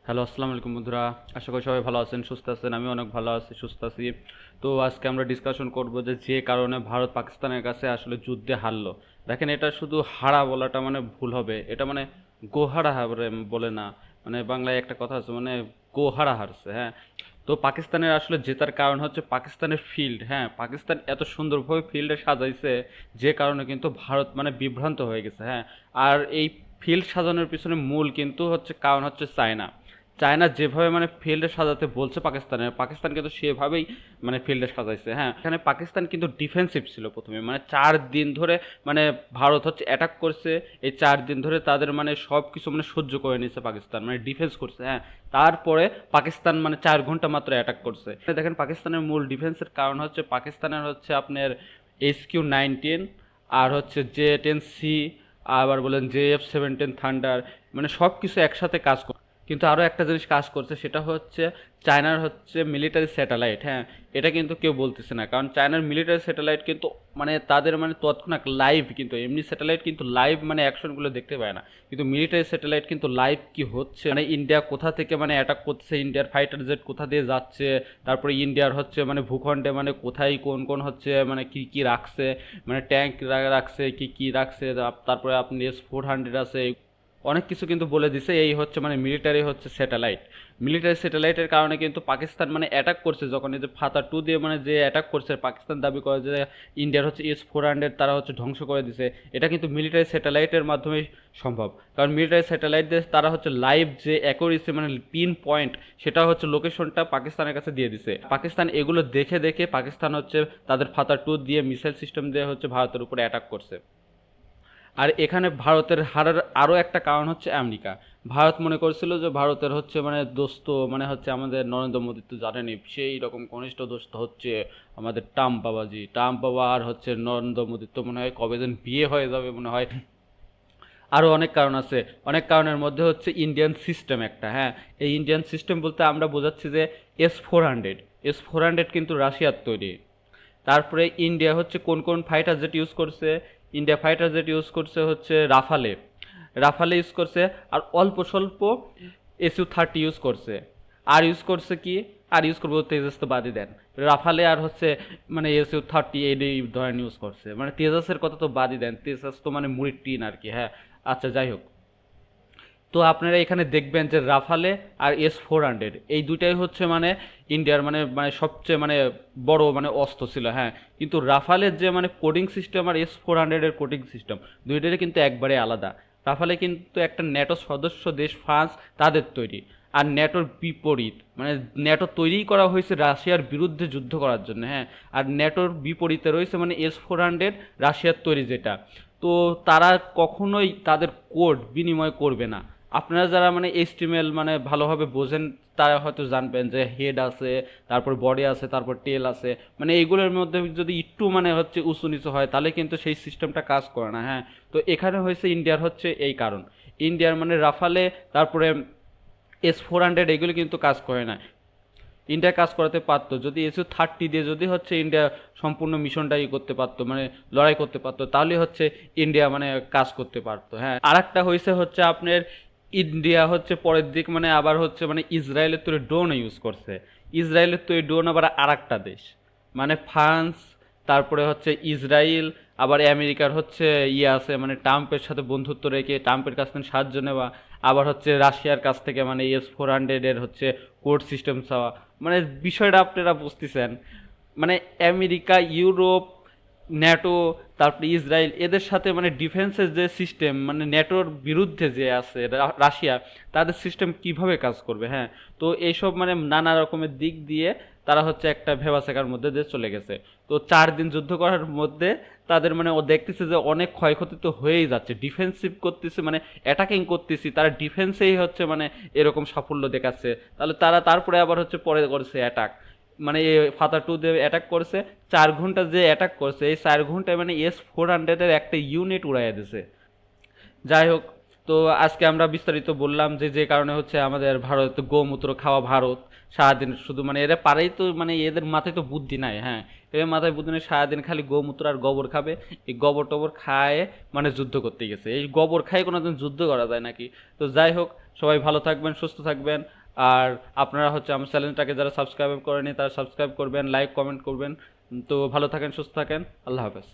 Hello, আসসালামু আলাইকুম বন্ধুরা। আশা করি সবাই ভালো আছেন, সুস্থ আছেন। আমি অনেক ভালো আছি, সুস্থ আছি। তো আজকে আমরা ডিসকাশন করব যে কারণে ভারত পাকিস্তানের কাছে আসলে যুদ্ধে হারলো। দেখেন, এটা শুধু হারা বলাটা মানে ভুল হবে। এটা মানে গোহারা হারে বলে না, মানে বাংলায় একটা কথা আছে, মানে গোহারা হারছে, হ্যাঁ। তো পাকিস্তানের আসলে জেতার কারণ হচ্ছে পাকিস্তানের ফিল্ড, হ্যাঁ। পাকিস্তান এত সুন্দরভাবে ফিল্ডে সাজাইছে, যে কারণে কিন্তু ভারত মানে বিভ্রান্ত হয়ে গেছে, হ্যাঁ। আর এই ফিল্ড সাজানোর পিছনে মূল কিন্তু হচ্ছে কারণ হচ্ছে চায়না। চায়না যেভাবে মানে ফিল্ডে সাজাতে বলছে পাকিস্তান কিন্তু সেভাবেই মানে ফিল্ডে সাজাইছে, হ্যাঁ। এখানে পাকিস্তান কিন্তু ডিফেন্সিভ ছিল প্রথমে, মানে 4 দিন ধরে মানে ভারত হচ্ছে অ্যাটাক করছে। এই 4 দিন ধরে তাদের মানে সব কিছু মানে সহ্য করে নিয়েছে পাকিস্তান, মানে ডিফেন্স করছে, হ্যাঁ। তারপরে পাকিস্তান মানে 4 ঘন্টা মাত্র অ্যাটাক করছে। দেখেন, পাকিস্তানের মূল ডিফেন্সের কারণ হচ্ছে পাকিস্তানের হচ্ছে আপনার HQ-19, আর হচ্ছে J-10C, আবার বলেন JF-17 থান্ডার, মানে সব কিছু একসাথে কাজ করে। কিন্তু আরও একটা জিনিস কাজ করছে, সেটা হচ্ছে চায়নার হচ্ছে মিলিটারি স্যাটেলাইট, হ্যাঁ। এটা কিন্তু কেউ বলতেছে না, কারণ চায়নার মিলিটারি স্যাটেলাইট কিন্তু মানে তাদের মানে তৎক্ষণাৎ লাইভ, কিন্তু এমনি স্যাটেলাইট কিন্তু লাইভ মানে অ্যাকশনগুলো দেখতে পায় না, কিন্তু মিলিটারি স্যাটেলাইট কিন্তু লাইভ কি হচ্ছে, মানে ইন্ডিয়া কোথা থেকে মানে অ্যাটাক করছে, ইন্ডিয়ার ফাইটার জেট কোথা দিয়ে যাচ্ছে, তারপরে ইন্ডিয়ার হচ্ছে মানে ভূখণ্ডে মানে কোথায় কোন কোন হচ্ছে মানে কি কি রাখছে, মানে ট্যাঙ্ক রাখছে কি কি রাখছে, তারপরে আপনি S-400 আছে, অনেক কিছু কিন্তু বলে দিছে। এই হচ্ছে মানে মিলিটারি স্যাটেলাইটের কারণে কিন্তু পাকিস্তান মানে অ্যাটাক করছে, যখন এই যে ফাতা 2 দিয়ে মানে যে অ্যাটাক করছে, পাকিস্তান দাবি করে যে ইন্ডিয়ার হচ্ছে S-400 তারা হচ্ছে ধ্বংস করে দিছে। এটা কিন্তু মিলিটারি স্যাটেলাইটের মাধ্যমে সম্ভব, কারণ মিলিটারি স্যাটেলাইট দিয়ে তারা হচ্ছে লাইভ যে অ্যাকুরেসি মানে পিন পয়েন্ট, সেটা হচ্ছে লোকেশনটা পাকিস্তানের কাছে দিয়ে দিছে। পাকিস্তান এগুলো দেখে দেখে পাকিস্তান হচ্ছে তাদের ফাতা 2 দিয়ে মিসাইল সিস্টেম দিয়ে হচ্ছে ভারতের উপরে অ্যাটাক করছে। আর এখানে ভারতের হারার আরও একটা কারণ হচ্ছে আমেরিকা। ভারত মনে করছিল যে ভারতের হচ্ছে মানে দোস্ত মানে হচ্ছে আমাদের নরেন্দ্র মোদী, তো জানেনই, সেই রকম ঘনিষ্ঠ দোস্ত হচ্ছে আমাদের ট্রাম্প বাবা, আর হচ্ছে নরেন্দ্র মোদীর তো মনে হয় কবে যেন বিয়ে হয়ে যাবে মনে হয়। আরও অনেক কারণ আছে। অনেক কারণের মধ্যে হচ্ছে ইন্ডিয়ান সিস্টেম একটা, হ্যাঁ। এই ইন্ডিয়ান সিস্টেম বলতে আমরা বোঝাচ্ছি যে S-400 কিন্তু রাশিয়ার তৈরি। তারপরে ইন্ডিয়া হচ্ছে কোন কোন ফাইটার জেট ইউজ করছে, ইন্ডিয়া ফাইটার জেট ইউজ করছে হচ্ছে রাফালে ইউজ করছে, আর অল্প স্বল্প SU-30 ইউজ করছে। আর ইউজ করছে কি, আর ইউজ করবো তেজাস তো বাদই দেন, রাফালে আর হচ্ছে মানে SU-30 এই ধরনের ইউজ করছে, মানে তেজাসের কথা তো বাদই দেন, তেজাস তো মানে মুড়ির টিন আর কি, হ্যাঁ। আচ্ছা, যাই হোক। তো আপনারা এখানে দেখবেন যে রাফালে আর S-400 এই দুইটাই হচ্ছে মানে ইন্ডিয়ার মানে মানে সবচেয়ে মানে বড় মানে অস্ত্র ছিল, হ্যাঁ। কিন্তু রাফালের যে মানে কোডিং সিস্টেম আর S-400 এর কোডিং সিস্টেম দুইটারই কিন্তু একবারে আলাদা। রাফালে কিন্তু একটা ন্যাটো সদস্য দেশ ফ্রান্স তাদের তৈরি, আর ন্যাটোর বিপরীত, মানে ন্যাটো তৈরিই করা হয়েছে রাশিয়ার বিরুদ্ধে যুদ্ধ করার জন্য, হ্যাঁ। আর ন্যাটোর বিপরীতে রয়েছে মানে S-400 রাশিয়ার তৈরি যেটা। তো তারা কখনোই তাদের কোড বিনিময় করবে না। আপনারা যারা মানে HTML মানে ভালোভাবে বোঝেন, তারা হয়তো জানবেন যে হেড আছে, তারপর বডি আছে, তারপর টেল আছে, মানে এইগুলোর মধ্যে যদি একটু মানে হচ্ছে উঁচু নিচু হয়, তাহলে কিন্তু সেই সিস্টেমটা কাজ করে না, হ্যাঁ। তো এখানে হয়েছে ইন্ডিয়ার হচ্ছে এই কারণ, ইন্ডিয়ার মানে রাফালে, তারপরে S-400 এগুলো কিন্তু কাজ করে না। ইন্ডিয়া কাজ করাতে পারতো যদি SU-30 দিয়ে যদি হচ্ছে ইন্ডিয়া সম্পূর্ণ মিশনটা করতে পারতো, মানে লড়াই করতে পারতো, তাহলে হচ্ছে ইন্ডিয়া মানে কাজ করতে পারতো, হ্যাঁ। আর একটা হচ্ছে আপনার ইন্ডিয়া হচ্ছে পরের দিক মানে আবার হচ্ছে মানে ইসরায়েলের তৈরি ড্রোন ইউজ করছে। ইসরায়েলের তৈরি ড্রোন আবার আর একটা দেশ, মানে ফ্রান্স, তারপরে হচ্ছে ইসরায়েল, আবার আমেরিকার হচ্ছে ইয়ে আছে, মানে ট্রাম্পের সাথে বন্ধুত্ব রেখে ট্রাম্পের কাছ থেকে সাহায্য নেওয়া, আবার হচ্ছে রাশিয়ার কাছ থেকে মানে S-400 এর হচ্ছে কোড সিস্টেম চাওয়া। মানে বিষয়টা আপনারা বুঝতেছেন, মানে আমেরিকা, ইউরোপ, ন্যাটো, তারপরে ইসরায়েল, এদের সাথে মানে ডিফেন্সের যে সিস্টেম, মানে ন্যাটোর বিরুদ্ধে যে আছে রাশিয়া, তাদের সিস্টেম কিভাবে কাজ করবে, হ্যাঁ। তো এইসব মানে নানা রকমের দিক দিয়ে তারা হচ্ছে একটা ভেবাচাকার মধ্যে দিয়ে চলে গেছে। তো 4 দিন যুদ্ধ করার মধ্যে তাদের মানে ও দেখতেছে যে অনেক ক্ষয়ক্ষতি তো হয়েই যাচ্ছে, ডিফেন্সিভ করতেছে মানে অ্যাটাকিং করতেছি, তারা ডিফেন্সেই হচ্ছে মানে এরকম সাফল্য দেখাচ্ছে, তাহলে তারা তারপরে আবার হচ্ছে পরে করছে অ্যাটাক, মানে ফাতা 2 দিয়ে অ্যাটাক করছে। 4 ঘন্টা যে অ্যাটাক করছে, এই 4 ঘন্টায় মানে S-400 এর একটা ইউনিট উড়াইয়া দিছে। যাই হোক, তো আজকে আমরা বিস্তারিত বললাম যে যে কারণে হচ্ছে আমাদের ভারত গোমূত্র খাওয়া ভারত সারাদিন শুধু মানে এরা পারেই তো মানে এদের মাথায় তো বুদ্ধি নাই, হ্যাঁ এদের মাথায় বুদ্ধি নেই, সারাদিন খালি গোমূত্র আর গোবর খাবে। এই গোবর টোবর খায় মানে যুদ্ধ করতে গেছে, এই গোবর খায় কোনোদিন যুদ্ধ করা যায় নাকি? তো যাই হোক, সবাই ভালো থাকবেন, সুস্থ থাকবেন। আর আপনারা হচ্ছে আমার চ্যানেলটাকে যারা সাবস্ক্রাইব করেনি তারা সাবস্ক্রাইব করবেন, লাইক কমেন্ট করবেন। তো ভালো থাকেন, সুস্থ থাকেন, আল্লাহ হাফেজ।